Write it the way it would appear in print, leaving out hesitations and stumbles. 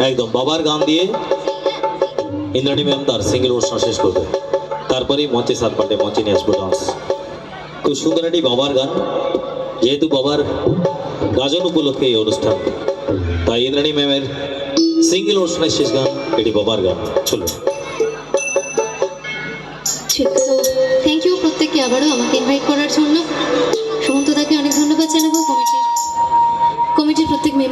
একদম বাবার গান দিয়ে ইন্দ্রাণী ম্যাম তার সিঙ্গেল অনুষ্ঠান শেষ করবে, তারপরেই মঞ্চে সাত পাল্টে মঞ্চে নিয়ে আসবো ডান্স। খুব সুন্দর একটি বাবার গান, যেহেতু বাবার গাজন উপলক্ষে এই অনুষ্ঠান, তাই ইন্দ্রাণী ম্যামের সিঙ্গেল অনুষ্ঠানের শেষ গান এটি বাবার গান। চলুন। ঠিক তো, থ্যাংক ইউ প্রত্যেককে আবারও আমাকে ইনভাইট করার জন্য। সুমন্তদাকে অনেক ধন্যবাদ জানাবো, কমিটির প্রত্যেক মেম্বার।